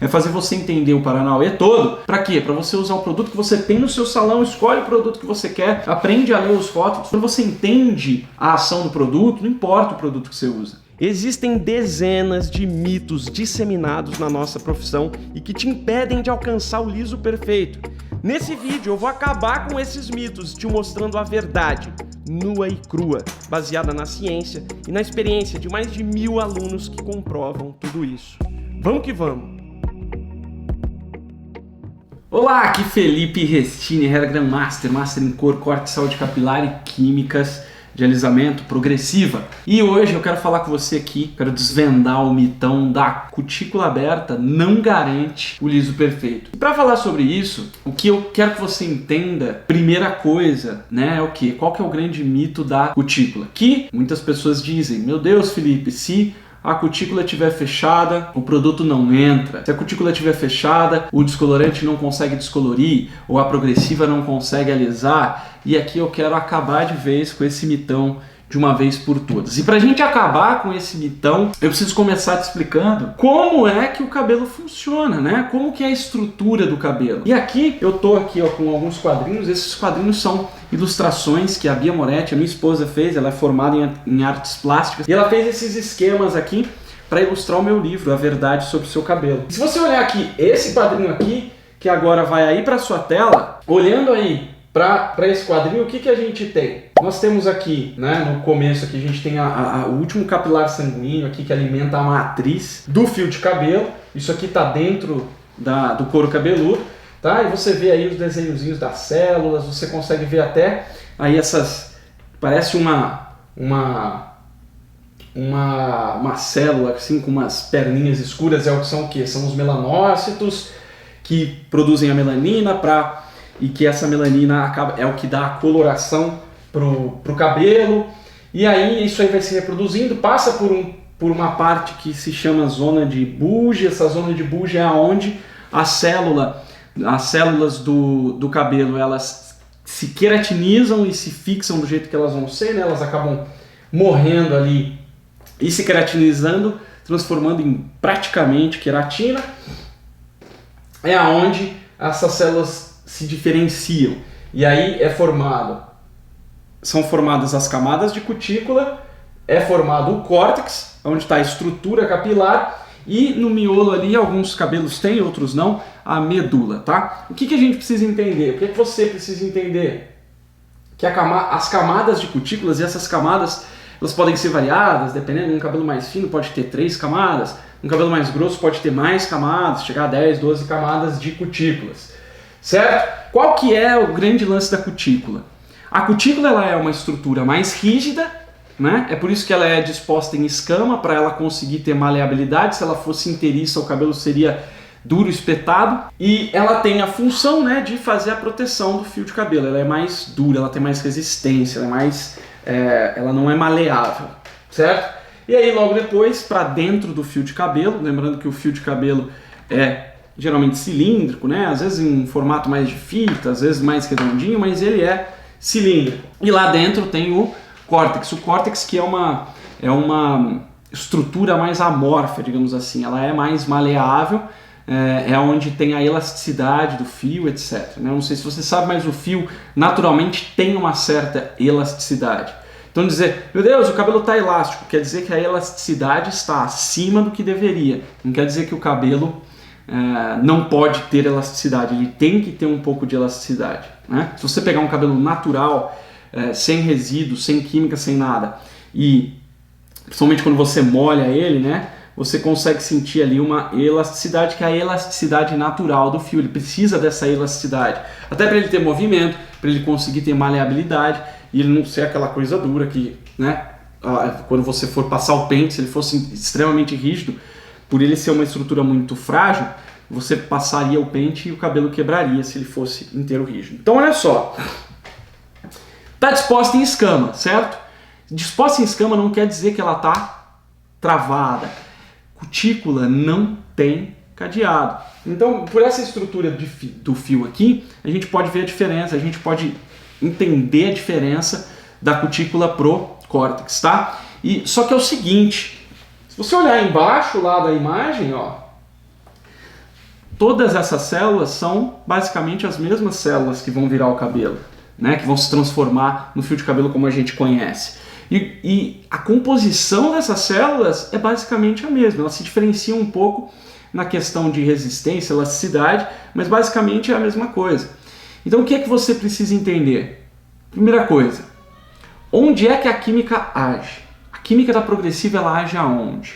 é fazer você entender o Paranauê todo. Para quê? Para você usar o produto que você tem no seu salão, escolhe o produto que você quer, aprende a ler os rótulos. Quando você entende a ação do produto, não importa o produto que você usa. Existem dezenas de mitos disseminados na nossa profissão e que te impedem de alcançar o liso perfeito. Nesse vídeo eu vou acabar com esses mitos, te mostrando a verdade, nua e crua, baseada na ciência e na experiência de mais de 1000 alunos que comprovam tudo isso. Vamos que vamos! Olá, aqui Felipe Restini, Hair Grandmaster, Master em Cor, Corte, Saúde Capilar e Químicas de Alisamento Progressiva. E hoje eu quero falar com você aqui, quero desvendar o mitão da cutícula aberta não garante o liso perfeito. E para falar sobre isso, o que eu quero que você entenda, primeira coisa, né, é o quê? Qual que é o grande mito da cutícula? Que muitas pessoas dizem, meu Deus, Felipe, se a cutícula estiver fechada, o produto não entra. Se a cutícula estiver fechada, o descolorante não consegue descolorir, ou a progressiva não consegue alisar. E aqui eu quero acabar de vez com esse mitão de uma vez por todas. E pra gente acabar com esse mitão, eu preciso começar te explicando como é que o cabelo funciona, né? Como que é a estrutura do cabelo. E aqui eu tô aqui, ó, com alguns quadrinhos. Esses quadrinhos são ilustrações que a Bia Moretti, a minha esposa, fez. Ela é formada em artes plásticas e ela fez esses esquemas aqui para ilustrar o meu livro, A Verdade sobre o Seu Cabelo. E se você olhar aqui, esse quadrinho aqui, que agora vai aí para sua tela, olhando aí para esse quadrinho, o que a gente tem? Nós temos aqui, né, no começo aqui, a gente tem o último capilar sanguíneo aqui que alimenta a matriz do fio de cabelo. Isso aqui está dentro do couro cabeludo, tá? E você vê aí os desenhozinhos das células, você consegue ver até aí essas, parece uma célula assim com umas perninhas escuras, são o quê? São os melanócitos que produzem a melanina e que essa melanina é o que dá a coloração pro cabelo. E aí isso aí vai se reproduzindo, passa por uma parte que se chama zona de Bugge. Essa zona de Bugge é onde as células do cabelo, elas se queratinizam e se fixam do jeito que elas vão ser, né? Elas acabam morrendo ali e se queratinizando, transformando em praticamente queratina. É aonde essas células se diferenciam. E aí são formadas as camadas de cutícula, é formado o córtex, onde está a estrutura capilar, e no miolo ali, alguns cabelos têm, outros não, a medula, tá? O que a gente precisa entender? O que você precisa entender? Que as camadas de cutículas, e essas camadas, elas podem ser variadas, dependendo. Um cabelo mais fino pode ter 3 camadas, um cabelo mais grosso pode ter mais camadas, chegar a 10, 12 camadas de cutículas. Certo? Qual que é o grande lance da cutícula? A cutícula ela é uma estrutura mais rígida, né? É por isso que ela é disposta em escama, para ela conseguir ter maleabilidade. Se ela fosse inteiriça, o cabelo seria duro, espetado. E ela tem a função, né, de fazer a proteção do fio de cabelo. Ela é mais dura, ela tem mais resistência, ela não é maleável, certo? E aí logo depois, para dentro do fio de cabelo, lembrando que o fio de cabelo é geralmente cilíndrico, né? Às vezes em um formato mais de fita, às vezes mais redondinho, mas ele é cilíndrico. E lá dentro tem o córtex. O córtex que é uma estrutura mais amorfa, digamos assim. Ela é mais maleável, é onde tem a elasticidade do fio, etc. Eu não sei se você sabe, mas o fio naturalmente tem uma certa elasticidade. Então dizer, meu Deus, o cabelo está elástico, quer dizer que a elasticidade está acima do que deveria. Não quer dizer que o cabelo não pode ter elasticidade, ele tem que ter um pouco de elasticidade, né? Se você pegar um cabelo natural, sem resíduo, sem química, sem nada, e principalmente quando você molha ele, né, você consegue sentir ali uma elasticidade, que é a elasticidade natural do fio. Ele precisa dessa elasticidade, até para ele ter movimento, para ele conseguir ter maleabilidade e ele não ser aquela coisa dura que, né, quando você for passar o pente, se ele fosse extremamente rígido, por ele ser uma estrutura muito frágil, você passaria o pente e o cabelo quebraria se ele fosse inteiro rígido. Então olha só, está disposta em escama, certo? Disposta em escama não quer dizer que ela está travada. Cutícula não tem cadeado. Então, por essa estrutura do fio aqui, a gente pode ver a diferença, a gente pode entender a diferença da cutícula pro córtex, tá? E só que é o seguinte, se você olhar embaixo lá da imagem, ó, todas essas células são basicamente as mesmas células que vão virar o cabelo, né? Que vão se transformar no fio de cabelo como a gente conhece. E a composição dessas células é basicamente a mesma, elas se diferenciam um pouco na questão de resistência, elasticidade, mas basicamente é a mesma coisa. Então o que é que você precisa entender? Primeira coisa, onde é que a química age? A química da progressiva ela age aonde?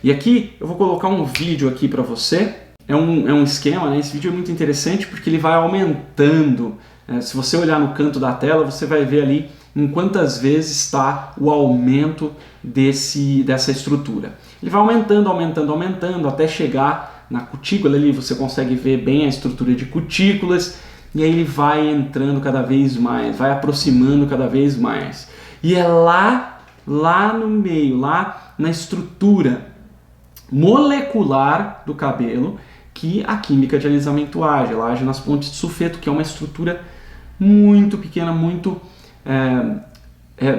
E aqui eu vou colocar um vídeo aqui para você, é um esquema, né? Esse vídeo é muito interessante porque ele vai aumentando, se você olhar no canto da tela você vai ver ali em quantas vezes está o aumento dessa estrutura. Ele vai aumentando, aumentando, aumentando, até chegar na cutícula ali, você consegue ver bem a estrutura de cutículas, e aí ele vai entrando cada vez mais, vai aproximando cada vez mais. E é lá no meio, lá na estrutura molecular do cabelo, que a química de alisamento age. Ela age nas pontes de sulfeto, que é uma estrutura muito pequena, muito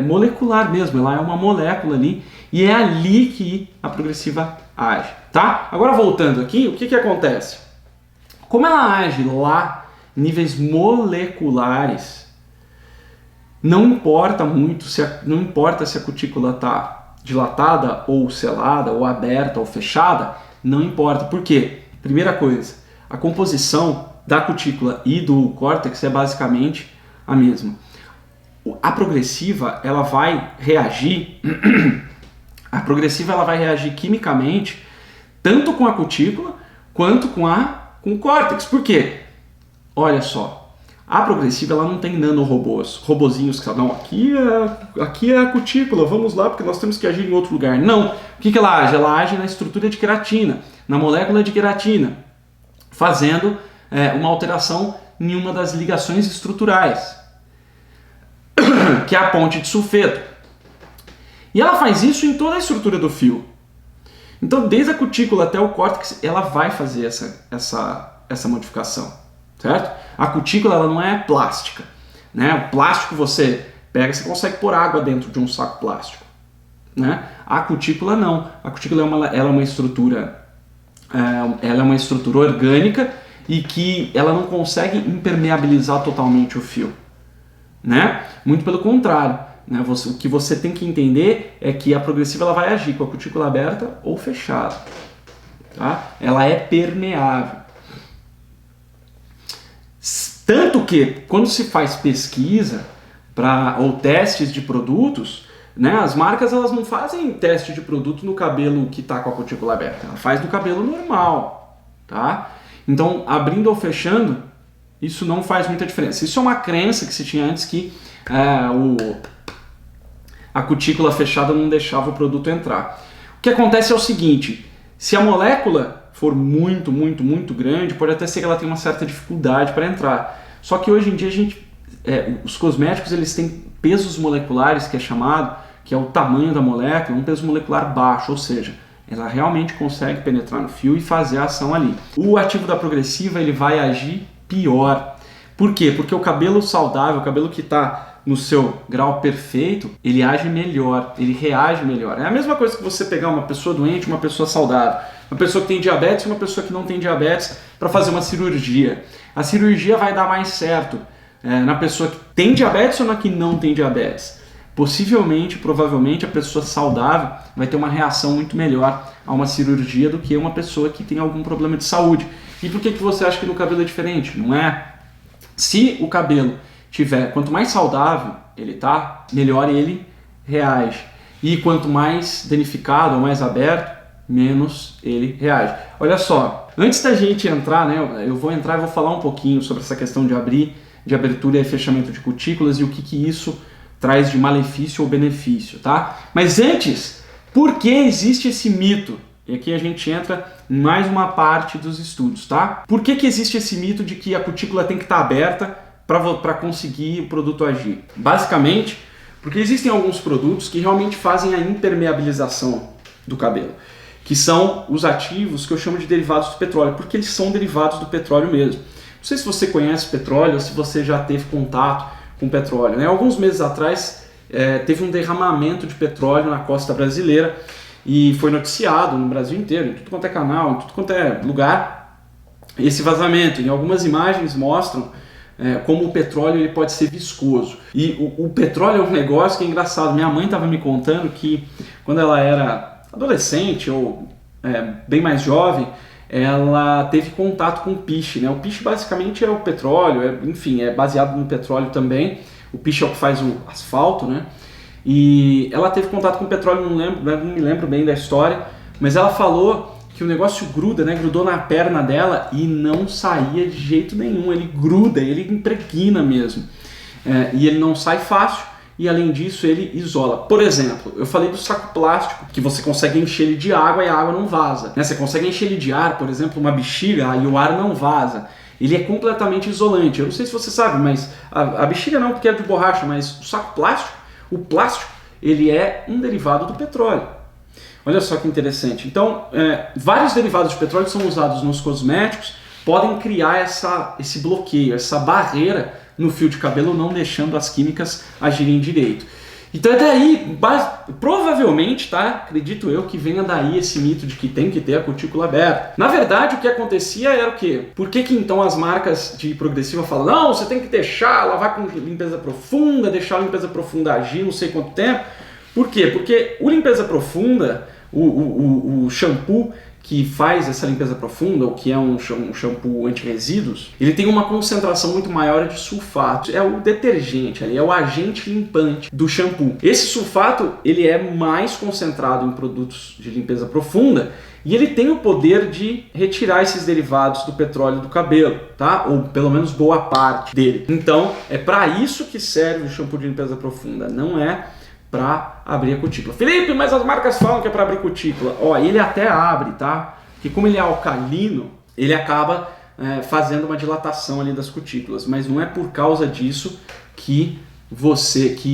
molecular mesmo, ela é uma molécula ali, e é ali que a progressiva age, tá? Agora voltando aqui, o que acontece? Como ela age lá em níveis moleculares, não importa muito, não importa se a cutícula está dilatada, ou selada, ou aberta, ou fechada, não importa. Por quê? Primeira coisa, a composição da cutícula e do córtex é basicamente a mesma. A progressiva ela vai reagir quimicamente tanto com a cutícula quanto com o córtex. Por quê? Olha só, a progressiva ela não tem nanorobôs, robozinhos que falam, não, aqui é a cutícula, vamos lá porque nós temos que agir em outro lugar. Não, o que ela age? Ela age na estrutura de queratina, na molécula de queratina, fazendo uma alteração em uma das ligações estruturais, que é a ponte de sulfeto. E ela faz isso em toda a estrutura do fio. Então, desde a cutícula até o córtex, ela vai fazer essa modificação, certo? A cutícula ela não é plástica, né? O plástico você pega, você consegue pôr água dentro de um saco plástico, né? A cutícula não. A cutícula ela é uma estrutura orgânica e que ela não consegue impermeabilizar totalmente o fio, né? Muito pelo contrário, né? O que você tem que entender é que a progressiva ela vai agir com a cutícula aberta ou fechada, tá? Ela é permeável. Tanto que quando se faz pesquisa ou testes de produtos, né, as marcas elas não fazem teste de produto no cabelo que está com a cutícula aberta, ela faz no cabelo normal, tá? Então, abrindo ou fechando, isso não faz muita diferença. Isso é uma crença que se tinha antes, que a cutícula fechada não deixava o produto entrar. O que acontece é o seguinte, se a molécula for muito, muito, muito grande, pode até ser que ela tenha uma certa dificuldade para entrar. Só que hoje em dia os cosméticos eles têm pesos moleculares, que é chamado, que é o tamanho da molécula, um peso molecular baixo, ou seja, ela realmente consegue penetrar no fio e fazer a ação ali. O ativo da progressiva ele vai agir pior. Por quê? Porque o cabelo saudável, o cabelo que está no seu grau perfeito, ele age melhor, ele reage melhor. É a mesma coisa que você pegar uma pessoa doente, uma pessoa saudável, uma pessoa que tem diabetes e uma pessoa que não tem diabetes para fazer uma cirurgia. A cirurgia vai dar mais certo na pessoa que tem diabetes ou na que não tem diabetes. Provavelmente a pessoa saudável vai ter uma reação muito melhor a uma cirurgia do que uma pessoa que tem algum problema de saúde. E por que você acha que no cabelo é diferente? Não é? Se o cabelo quanto mais saudável ele tá, melhor ele reage. E quanto mais danificado ou mais aberto, menos ele reage. Olha só, antes da gente entrar, né, eu vou entrar e vou falar um pouquinho sobre essa questão de abertura e fechamento de cutículas e o que isso traz de malefício ou benefício, tá? Mas antes, por que existe esse mito? E aqui a gente entra em mais uma parte dos estudos, tá? Por que existe esse mito de que a cutícula tem que estar aberta para conseguir o produto agir? Basicamente, porque existem alguns produtos que realmente fazem a impermeabilização do cabelo, que são os ativos que eu chamo de derivados do petróleo, porque eles são derivados do petróleo mesmo. Não sei se você conhece petróleo ou se você já teve contato com petróleo, né? Alguns meses atrás teve um derramamento de petróleo na costa brasileira e foi noticiado no Brasil inteiro, em tudo quanto é canal, em tudo quanto é lugar, esse vazamento. Em algumas imagens mostram como o petróleo ele pode ser viscoso. E o petróleo é um negócio que é engraçado. Minha mãe estava me contando que quando ela era adolescente ou bem mais jovem, ela teve contato com o piche, né? O piche basicamente é o petróleo, enfim, é baseado no petróleo também. O piche é o que faz o asfalto, né? E ela teve contato com o petróleo, não me lembro bem da história, mas ela falou que o negócio gruda, né? Grudou na perna dela e não saía de jeito nenhum. Ele gruda, ele impregna mesmo. E ele não sai fácil e, além disso, ele isola. Por exemplo, eu falei do saco plástico, que você consegue encher ele de água e a água não vaza, né? Você consegue encher ele de ar, por exemplo, uma bexiga, e o ar não vaza. Ele é completamente isolante. Eu não sei se você sabe, mas a bexiga não, porque é de borracha, mas o saco plástico, o plástico, ele é um derivado do petróleo. Olha só que interessante. Então, vários derivados de petróleo são usados nos cosméticos, podem criar esse bloqueio, essa barreira no fio de cabelo, não deixando as químicas agirem direito. Então é daí, provavelmente, tá? Acredito eu que venha daí esse mito de que tem que ter a cutícula aberta. Na verdade, o que acontecia era o quê? Por que então as marcas de progressiva falam, não, você tem que deixar, lavar com limpeza profunda, deixar a limpeza profunda agir não sei quanto tempo? Por quê? Porque o limpeza profunda, o shampoo que faz essa limpeza profunda, ou que é um shampoo anti-resíduos, ele tem uma concentração muito maior de sulfato. É o detergente, é o agente limpante do shampoo. Esse sulfato ele é mais concentrado em produtos de limpeza profunda e ele tem o poder de retirar esses derivados do petróleo do cabelo, tá? Ou pelo menos boa parte dele. Então é para isso que serve o shampoo de limpeza profunda, não é para abrir a cutícula. Felipe, mas as marcas falam que é para abrir cutícula. Ele até abre, tá? Porque como ele é alcalino, ele acaba fazendo uma dilatação ali das cutículas, mas não é por causa disso que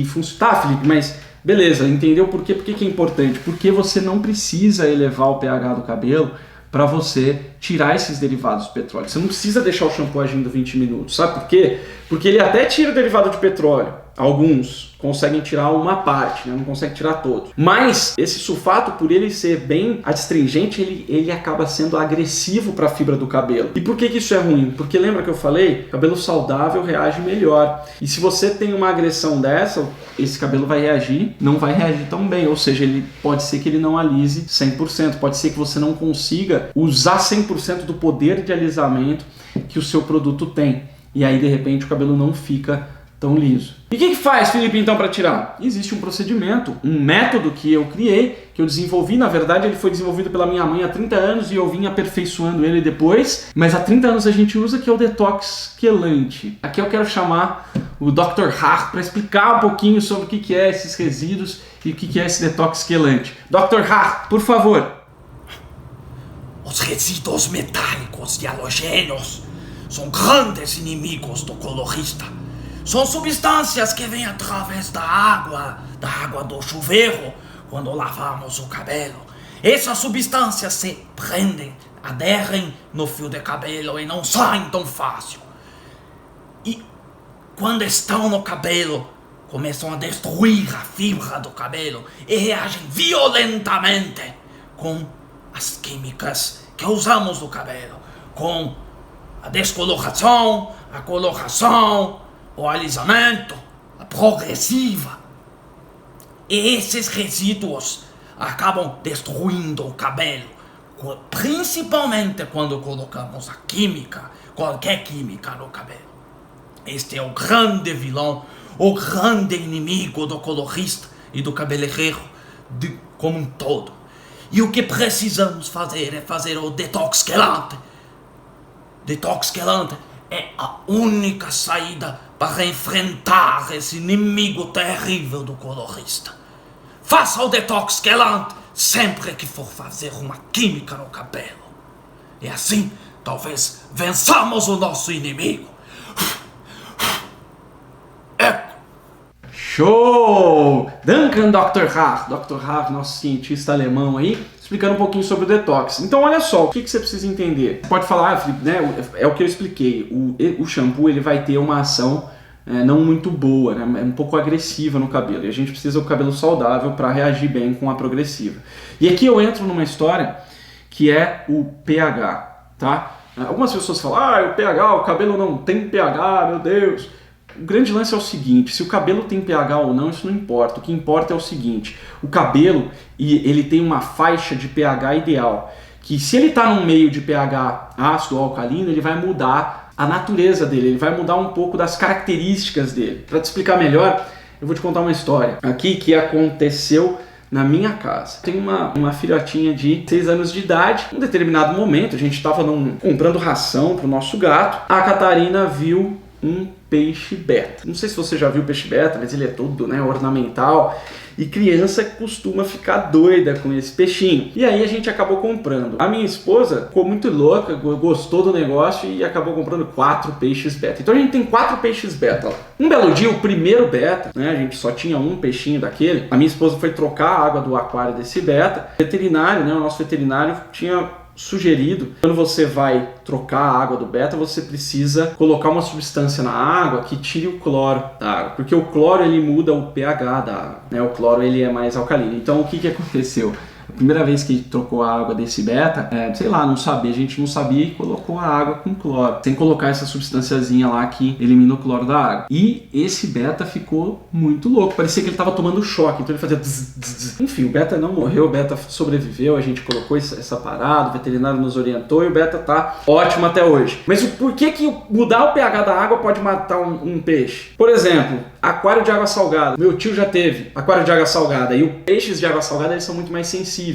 funciona. Tá, Felipe, mas beleza, entendeu por quê? Por que é importante? Porque você não precisa elevar o pH do cabelo para você tirar esses derivados do petróleo. Você não precisa deixar o shampoo agindo 20 minutos, sabe por quê? Porque ele até tira o derivado de petróleo. Alguns conseguem tirar uma parte, né? Não conseguem tirar todos. Mas esse sulfato, por ele ser bem adstringente, ele acaba sendo agressivo para a fibra do cabelo. E por que isso é ruim? Porque lembra que eu falei? Cabelo saudável reage melhor. E se você tem uma agressão dessa, esse cabelo vai reagir, não vai reagir tão bem. Ou seja, ele pode ser que ele não alise 100%. Pode ser que você não consiga usar 100% do poder de alisamento que o seu produto tem. E aí, de repente, o cabelo não fica tão liso. E o que faz, Felipe, então, para tirar? Existe um procedimento, um método que eu criei, que eu desenvolvi. Na verdade, ele foi desenvolvido pela minha mãe há 30 anos e eu vim aperfeiçoando ele depois. Mas há 30 anos a gente usa, que é o detox quelante. Aqui eu quero chamar o Dr. Hart para explicar um pouquinho sobre o que é esses resíduos e o que é esse detox quelante. Dr. Hart, por favor. Os resíduos metálicos e halogênios são grandes inimigos do colorista. São substâncias que vêm através da água do chuveiro, quando lavamos o cabelo. Essas substâncias se prendem, aderem no fio de cabelo e não saem tão fácil. E quando estão no cabelo, começam a destruir a fibra do cabelo e reagem violentamente com as químicas que usamos no cabelo, com a descoloração, a coloração, o alisamento, a progressiva. E esses resíduos acabam destruindo o cabelo, principalmente quando colocamos a química, qualquer química no cabelo. Este é o grande vilão, o grande inimigo do colorista e do cabeleireiro como um todo. E o que precisamos fazer é fazer o detox quelante. Detox quelante é a única saída para enfrentar esse inimigo terrível do colorista. Faça o detox quelante sempre que for fazer uma química no cabelo. E assim, talvez vençamos o nosso inimigo. Show! Danke, Dr. Hart. Dr. Hart, nosso cientista alemão aí, explicando um pouquinho sobre o detox. Então, olha só, o que você precisa entender? Você pode falar, Felipe, né? É o que eu expliquei. O shampoo ele vai ter uma ação não muito boa, né? É um pouco agressiva no cabelo. E a gente precisa do cabelo saudável para reagir bem com a progressiva. E aqui eu entro numa história que é o pH, tá? Algumas pessoas falam, o pH, o cabelo não tem pH, meu Deus. O grande lance é o seguinte, se o cabelo tem pH ou não, isso não importa. O que importa é o seguinte, o cabelo ele tem uma faixa de pH ideal, que se ele está num meio de pH ácido ou alcalino, ele vai mudar a natureza dele, ele vai mudar um pouco das características dele. Para te explicar melhor, eu vou te contar uma história aqui que aconteceu na minha casa. Tem uma filhotinha de 6 anos de idade. Em um determinado momento, a gente estava comprando ração para o nosso gato. A Catarina viu um peixe beta. Não sei se você já viu peixe beta, mas ele é todo, né, ornamental. E criança costuma ficar doida com esse peixinho. E aí a gente acabou comprando. A minha esposa ficou muito louca, gostou do negócio e acabou comprando 4 peixes beta. Então a gente tem 4 peixes beta lá. Um belo dia, o primeiro beta, né, a gente só tinha um peixinho daquele. A minha esposa foi trocar a água do aquário desse beta. O veterinário, né, o nosso veterinário tinha sugerido, quando você vai trocar a água do beta, você precisa colocar uma substância na água que tire o cloro da água, porque o cloro ele muda o pH da água, né? O cloro ele é mais alcalino. Então o que aconteceu? A primeira vez que trocou a água desse beta, sei lá, não sabia, a gente não sabia e colocou a água com cloro, sem colocar essa substânciazinha lá que elimina o cloro da água. E esse beta ficou muito louco, parecia que ele estava tomando choque, então ele fazia zzz, zzz. Enfim, o beta não morreu, o beta sobreviveu, a gente colocou essa parada, o veterinário nos orientou e o beta tá ótimo até hoje. Mas por que mudar o pH da água pode matar um peixe? Por exemplo, aquário de água salgada. Meu tio já teve aquário de água salgada e os peixes de água salgada eles são muito mais sensíveis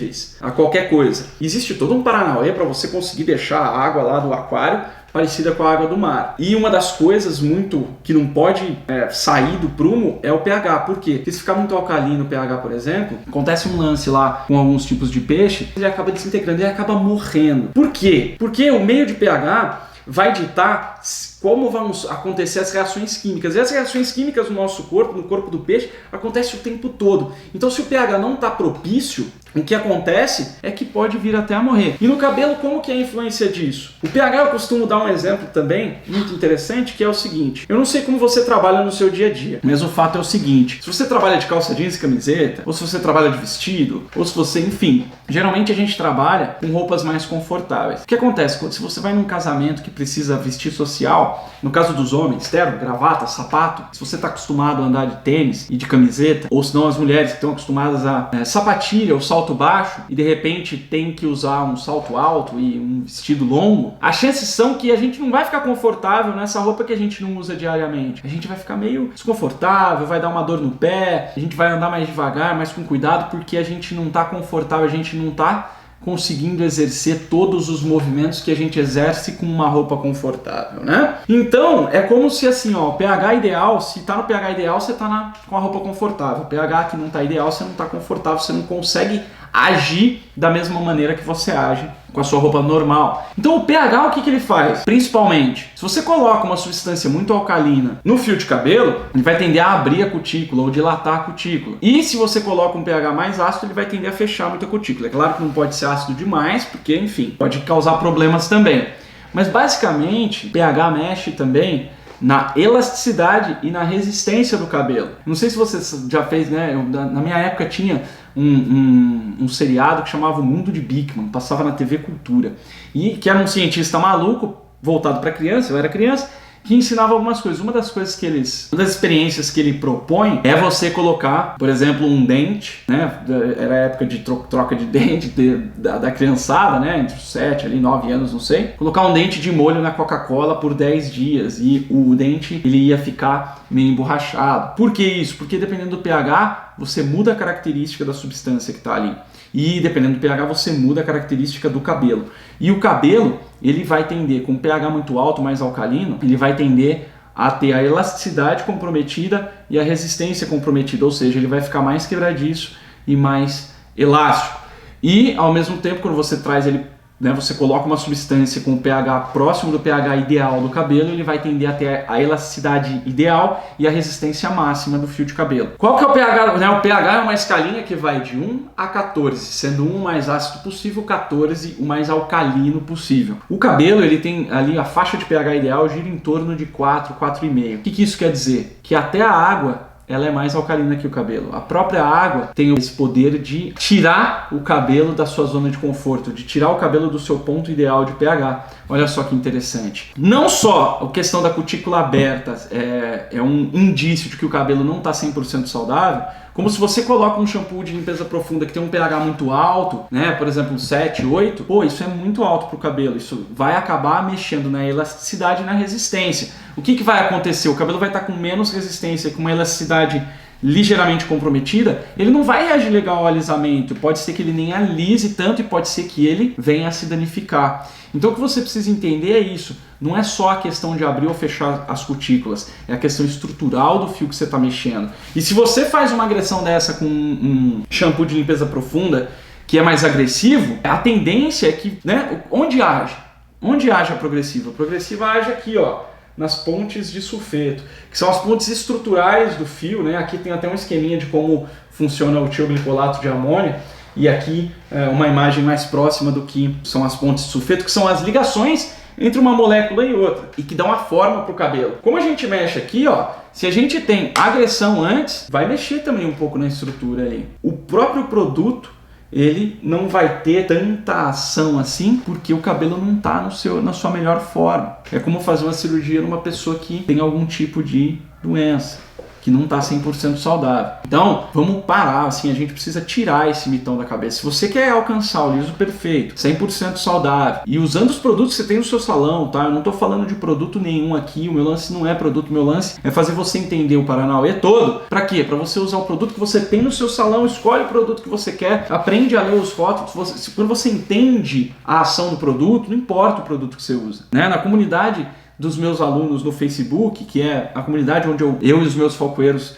a qualquer coisa. Existe todo um paranauê para você conseguir deixar a água lá do aquário parecida com a água do mar. E uma das coisas muito que não pode sair do prumo é o pH. Por quê? Porque se ficar muito alcalino o pH, por exemplo, acontece um lance lá com alguns tipos de peixe, ele acaba desintegrando e acaba morrendo. Por quê? Porque o meio de pH vai ditar como vão acontecer as reações químicas. E as reações químicas no nosso corpo, no corpo do peixe, acontecem o tempo todo. Então se o pH não está propício, o que acontece é que pode vir até a morrer. E no cabelo, como que é a influência disso? O pH, eu costumo dar um exemplo também, muito interessante, que é o seguinte. Eu não sei como você trabalha no seu dia a dia, mas o fato é o seguinte. Se você trabalha de calça jeans e camiseta, ou se você trabalha de vestido, ou se você, enfim, geralmente a gente trabalha com roupas mais confortáveis. O que acontece? Se você vai num casamento que precisa vestir social, no caso dos homens, terno, gravata, sapato, se você está acostumado a andar de tênis e de camiseta, ou se não as mulheres que estão acostumadas a sapatilha ou salto baixo e de repente tem que usar um salto alto e um vestido longo, as chances são que a gente não vai ficar confortável nessa roupa que a gente não usa diariamente. A gente vai ficar meio desconfortável, vai dar uma dor no pé, a gente vai andar mais devagar, mais com cuidado, porque a gente não está confortável, a gente não está conseguindo exercer todos os movimentos que a gente exerce com uma roupa confortável, né? Então, é como se assim, ó, o pH ideal, se tá no pH ideal, você tá com a roupa confortável. O pH que não tá ideal, você não tá confortável, você não consegue agir da mesma maneira que você age com a sua roupa normal. Então o pH, o que ele faz? Principalmente, se você coloca uma substância muito alcalina no fio de cabelo, ele vai tender a abrir a cutícula ou dilatar a cutícula. E se você coloca um pH mais ácido, ele vai tender a fechar muito a cutícula. É claro que não pode ser ácido demais, porque, enfim, pode causar problemas também. Mas basicamente, o pH mexe também na elasticidade e na resistência do cabelo. Não sei se você já fez, né? Na minha época tinha um seriado que chamava O Mundo de Bikman, passava na TV Cultura, e que era um cientista maluco voltado para criança, eu era criança, que ensinava algumas coisas. Uma das experiências que ele propõe é você colocar, por exemplo, um dente, né? Era a época de troca de dente da criançada, né? Entre os 7 ali, 9 anos, não sei. Colocar um dente de molho na Coca-Cola por 10 dias e o dente ele ia ficar meio emborrachado. Por que isso? Porque dependendo do pH, você muda a característica da substância que está ali. E dependendo do pH, você muda a característica do cabelo. E o cabelo, ele vai tender, com pH muito alto, mais alcalino, ele vai tender a ter a elasticidade comprometida e a resistência comprometida, ou seja, ele vai ficar mais quebradiço e mais elástico. E, ao mesmo tempo, quando você traz ele, né, você coloca uma substância com o pH próximo do pH ideal do cabelo, ele vai tender a ter a elasticidade ideal e a resistência máxima do fio de cabelo. Qual que é o pH? Né, o pH é uma escalinha que vai de 1 a 14, sendo 1 o mais ácido possível, 14 o mais alcalino possível. O cabelo, ele tem ali a faixa de pH ideal gira em torno de 4, 4,5. O que isso quer dizer? Que até a água ela é mais alcalina que o cabelo. A própria água tem esse poder de tirar o cabelo da sua zona de conforto, de tirar o cabelo do seu ponto ideal de pH, Olha só que interessante. Não só a questão da cutícula aberta é um indício de que o cabelo não está 100% saudável, como se você coloca um shampoo de limpeza profunda que tem um pH muito alto, né, por exemplo, 7, 8, pô, isso é muito alto para o cabelo, isso vai acabar mexendo na elasticidade e na resistência. O que vai acontecer? O cabelo vai estar com menos resistência, com uma elasticidade ligeiramente comprometida, ele não vai reagir legal ao alisamento, pode ser que ele nem alise tanto e pode ser que ele venha a se danificar. Então o que você precisa entender é isso, não é só a questão de abrir ou fechar as cutículas, é a questão estrutural do fio que você está mexendo. E se você faz uma agressão dessa com um shampoo de limpeza profunda, que é mais agressivo, a tendência é que, né, onde age a progressiva? A progressiva age aqui, ó, nas pontes de sulfeto, que são as pontes estruturais do fio, né? Aqui tem até um esqueminha de como funciona o tioglicolato de amônio, e aqui uma imagem mais próxima do que são as pontes de sulfeto, que são as ligações entre uma molécula e outra, e que dão a forma para o cabelo. Como a gente mexe aqui, ó, se a gente tem agressão antes, vai mexer também um pouco na estrutura aí. O próprio produto, ele não vai ter tanta ação assim, porque o cabelo não está na sua melhor forma. É como fazer uma cirurgia numa pessoa que tem algum tipo de doença, que não está 100% saudável. Então, vamos parar, assim, a gente precisa tirar esse mitão da cabeça. Se você quer alcançar o liso perfeito, 100% saudável, e usando os produtos que você tem no seu salão, tá? Eu não estou falando de produto nenhum aqui, o meu lance não é produto, o meu lance é fazer você entender o Paranauê todo. Para quê? Para você usar o produto que você tem no seu salão, escolhe o produto que você quer, aprende a ler os rótulos, quando você entende a ação do produto, não importa o produto que você usa, né? Na comunidade dos meus alunos no Facebook, que é a comunidade onde eu e os meus falcoeiros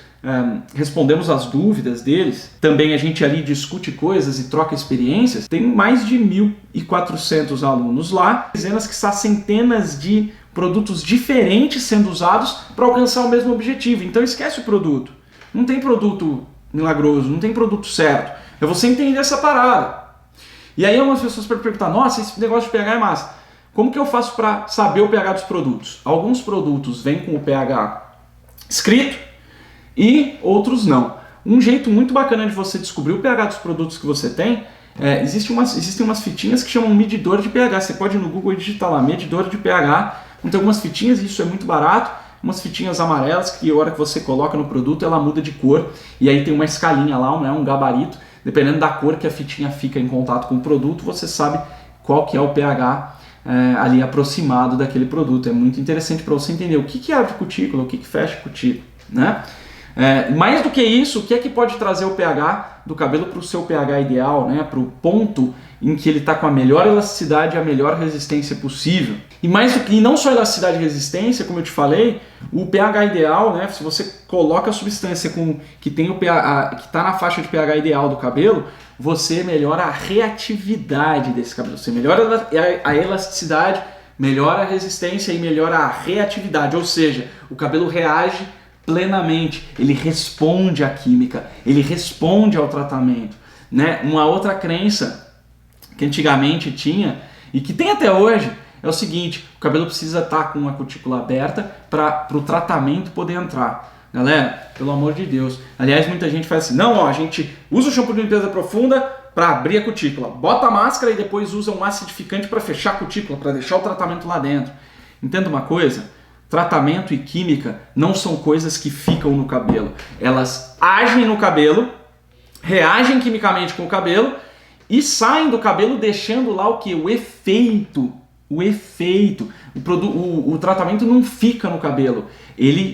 respondemos as dúvidas deles, também a gente ali discute coisas e troca experiências, tem mais de 1.400 alunos lá, dezenas que há centenas de produtos diferentes sendo usados para alcançar o mesmo objetivo. Então esquece o produto, não tem produto milagroso, não tem produto certo, é você entender essa parada. E aí algumas pessoas podem perguntar, nossa, esse negócio de pH é massa. Como que eu faço para saber o pH dos produtos? Alguns produtos vêm com o pH escrito e outros não. Um jeito muito bacana de você descobrir o pH dos produtos que você tem, existem umas fitinhas que chamam medidor de pH. Você pode ir no Google e digitar lá, medidor de pH. Então algumas fitinhas, isso é muito barato, umas fitinhas amarelas que a hora que você coloca no produto ela muda de cor e aí tem uma escalinha lá, um gabarito. Dependendo da cor que a fitinha fica em contato com o produto, você sabe qual que é o pH ali aproximado daquele produto. É muito interessante para você entender o que abre cutícula, o que fecha cutícula, né? Mais do que isso, o que é que pode trazer o pH do cabelo para o seu pH ideal, né? Para o ponto em que ele está com a melhor elasticidade e a melhor resistência possível. E mais do que não só elasticidade e resistência, como eu te falei, o pH ideal, né? Se você coloca a substância que tem o pH, que está na faixa de pH ideal do cabelo, você melhora a reatividade desse cabelo. Você melhora a elasticidade, melhora a resistência e melhora a reatividade. Ou seja, o cabelo reage plenamente, ele responde à química, ele responde ao tratamento, né? Uma outra crença que antigamente tinha e que tem até hoje é o seguinte: o cabelo precisa estar com a cutícula aberta para o tratamento poder entrar. Galera, pelo amor de Deus. Aliás, muita gente faz assim, não, ó, a gente usa o shampoo de limpeza profunda para abrir a cutícula, bota a máscara e depois usa um acidificante para fechar a cutícula, para deixar o tratamento lá dentro. Entenda uma coisa? Tratamento e química não são coisas que ficam no cabelo. Elas agem no cabelo, reagem quimicamente com o cabelo e saem do cabelo deixando lá o que? O efeito. O tratamento não fica no cabelo.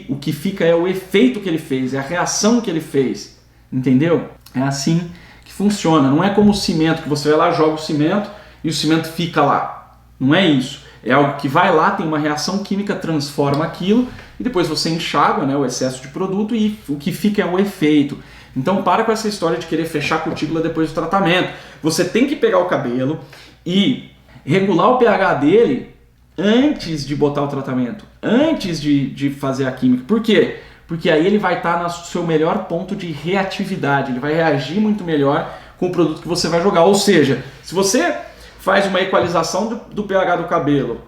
O que fica é o efeito que ele fez, é a reação que ele fez. Entendeu? É assim que funciona. Não é como o cimento, que você vai lá, joga o cimento e o cimento fica lá. Não é isso. É algo que vai lá, tem uma reação química, transforma aquilo e depois você enxágua, né, o excesso de produto e o que fica é o efeito. Então para com essa história de querer fechar a cutícula depois do tratamento. Você tem que pegar o cabelo e regular o pH dele antes de botar o tratamento, antes de fazer a química. Por quê? Porque aí ele vai estar no seu melhor ponto de reatividade, ele vai reagir muito melhor com o produto que você vai jogar. Ou seja, se você faz uma equalização do pH do cabelo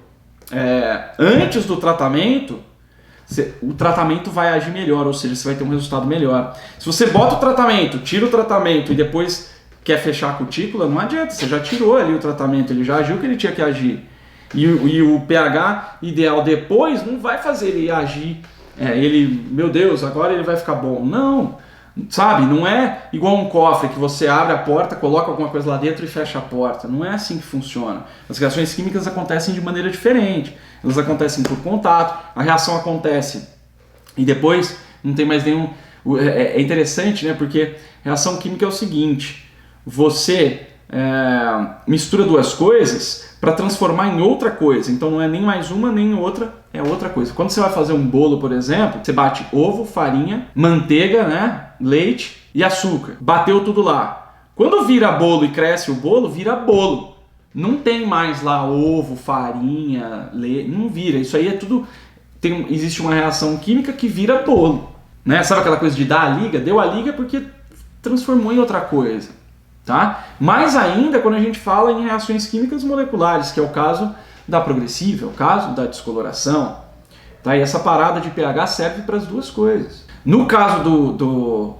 antes do tratamento, o tratamento vai agir melhor, ou seja, você vai ter um resultado melhor. Se você bota o tratamento, tira o tratamento e depois quer fechar a cutícula, não adianta, você já tirou ali o tratamento, ele já agiu o que ele tinha que agir. E o pH ideal depois não vai fazer ele agir, meu Deus, agora ele vai ficar bom. Não, sabe? Não é igual um cofre que você abre a porta, coloca alguma coisa lá dentro e fecha a porta. Não é assim que funciona. As reações químicas acontecem de maneira diferente. Elas acontecem por contato, a reação acontece e depois não tem mais nenhum... É interessante, né? Porque reação química é o seguinte, você mistura duas coisas para transformar em outra coisa. Então não é nem mais uma nem outra, é outra coisa. Quando você vai fazer um bolo, por exemplo, você bate ovo, farinha, manteiga, né, leite e açúcar. Bateu tudo lá. Quando vira bolo e cresce o bolo, vira bolo. Não tem mais lá ovo, farinha, leite, não vira. Isso aí é tudo... existe uma reação química que vira bolo. Né? Sabe aquela coisa de dar a liga? Deu a liga porque transformou em outra coisa. Tá? Mais ainda quando a gente fala em reações químicas moleculares, que é o caso da progressiva, é o caso da descoloração. Tá? E essa parada de pH serve para as duas coisas. No caso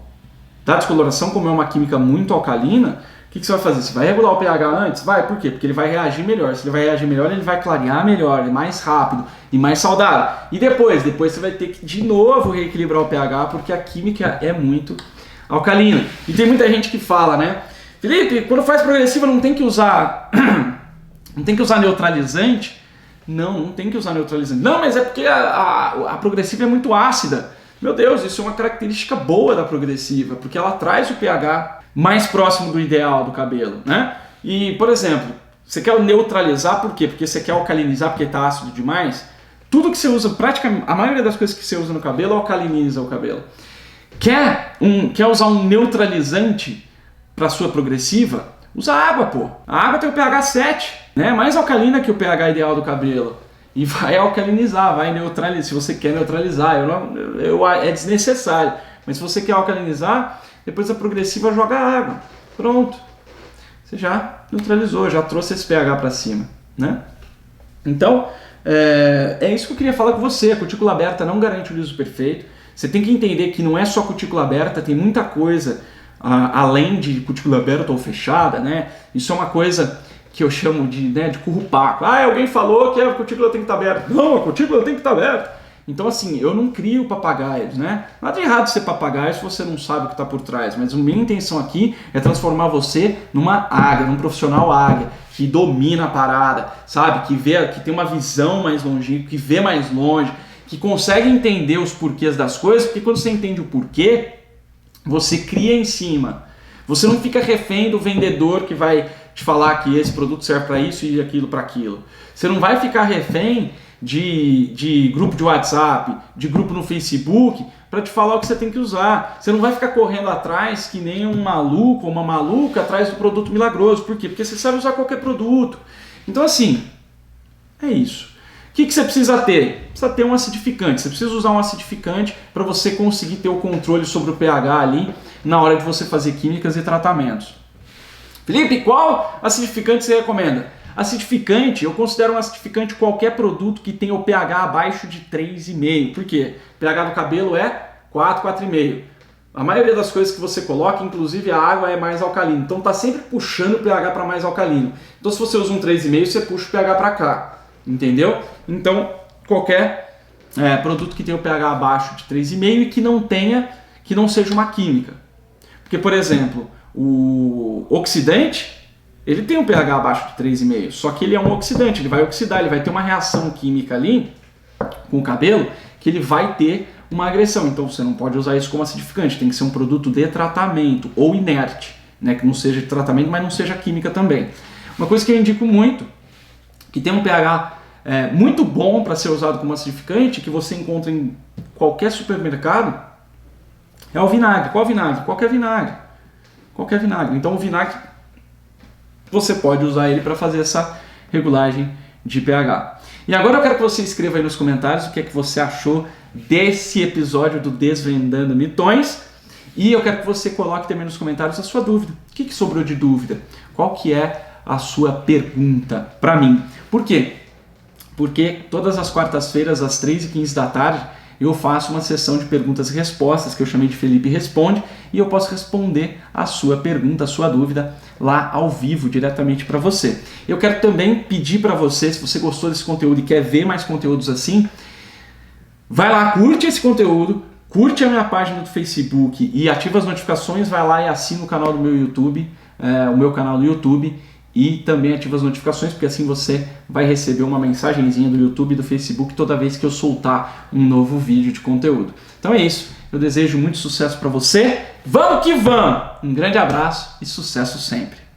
da descoloração, como é uma química muito alcalina, o que você vai fazer? Você vai regular o pH antes? Vai, por quê? Porque ele vai reagir melhor. Se ele vai reagir melhor, ele vai clarear melhor, mais rápido e mais saudável. E depois você vai ter que de novo reequilibrar o pH, porque a química é muito alcalina. E tem muita gente que fala, né? Felipe, quando faz progressiva não tem que usar neutralizante? Não tem que usar neutralizante. Não, mas é porque a progressiva é muito ácida. Meu Deus, isso é uma característica boa da progressiva, porque ela traz o pH mais próximo do ideal do cabelo, né? E, por exemplo, você quer neutralizar por quê? Porque você quer alcalinizar porque está ácido demais? Tudo que você usa, praticamente, a maioria das coisas que você usa no cabelo alcaliniza o cabelo. Quer usar um neutralizante para sua progressiva? Usa água, pô. A água tem o pH 7, né? Mais alcalina que o pH ideal do cabelo. E vai alcalinizar, vai neutralizar. Se você quer neutralizar, é desnecessário. Mas se você quer alcalinizar, depois a progressiva joga água. Pronto. Você já neutralizou, já trouxe esse pH para cima, né? Então, é isso que eu queria falar com você. A cutícula aberta não garante o liso perfeito. Você tem que entender que não é só cutícula aberta, tem muita coisa além de cutícula aberta ou fechada, né? Isso é uma coisa que eu chamo de currupaco. Alguém falou que a cutícula tem que estar aberta. Não, a cutícula tem que estar aberta. Então, assim, eu não crio papagaios, né? Nada de errado ser papagaio se você não sabe o que está por trás, mas a minha intenção aqui é transformar você numa águia, num profissional águia, que domina a parada, sabe? Que tem uma visão mais longínqua, que vê mais longe, que consegue entender os porquês das coisas, porque quando você entende o porquê, você cria em cima. Você não fica refém do vendedor que vai te falar que esse produto serve para isso e aquilo para aquilo. Você não vai ficar refém de grupo de WhatsApp, de grupo no Facebook, para te falar o que você tem que usar. Você não vai ficar correndo atrás que nem um maluco ou uma maluca atrás do produto milagroso. Por quê? Porque você sabe usar qualquer produto. Então, assim, é isso. O que você precisa ter? Precisa ter um acidificante. Você precisa usar um acidificante para você conseguir ter o controle sobre o pH ali na hora de você fazer químicas e tratamentos. Felipe, qual acidificante você recomenda? Acidificante, eu considero um acidificante qualquer produto que tenha o pH abaixo de 3,5. Por quê? O pH do cabelo é 4, 4,5. A maioria das coisas que você coloca, inclusive a água, é mais alcalina. Então está sempre puxando o pH para mais alcalino. Então se você usa um 3,5, você puxa o pH para cá. Entendeu? Então qualquer produto que tenha o pH abaixo de 3,5 e que não seja uma química. Porque, por exemplo, o oxidante, ele tem um pH abaixo de 3,5, só que ele é um oxidante, ele vai oxidar, ele vai ter uma reação química ali com o cabelo que ele vai ter uma agressão. Então você não pode usar isso como acidificante, tem que ser um produto de tratamento ou inerte, né? Que não seja de tratamento, mas não seja química também. Uma coisa que eu indico muito, que tem um pH muito bom para ser usado como acidificante, que você encontra em qualquer supermercado, é o vinagre. Qual vinagre? Qualquer vinagre. Qualquer vinagre. Então o vinagre, você pode usar ele para fazer essa regulagem de pH. E agora eu quero que você escreva aí nos comentários o que é que você achou desse episódio do Desvendando Mitões. E eu quero que você coloque também nos comentários a sua dúvida. O que sobrou de dúvida? Qual que é a sua pergunta para mim? Por quê? Porque todas as quartas-feiras, às 3h15 da tarde, eu faço uma sessão de perguntas e respostas que eu chamei de Felipe Responde, e eu posso responder a sua pergunta, a sua dúvida lá ao vivo, diretamente para você. Eu quero também pedir para você, se você gostou desse conteúdo e quer ver mais conteúdos assim, vai lá, curte esse conteúdo, curte a minha página do Facebook e ativa as notificações, vai lá e assina o canal do meu YouTube, o meu canal do YouTube, e também ativa as notificações, porque assim você vai receber uma mensagenzinha do YouTube e do Facebook toda vez que eu soltar um novo vídeo de conteúdo. Então é isso, eu desejo muito sucesso para você, vamos que vamos! Um grande abraço e sucesso sempre!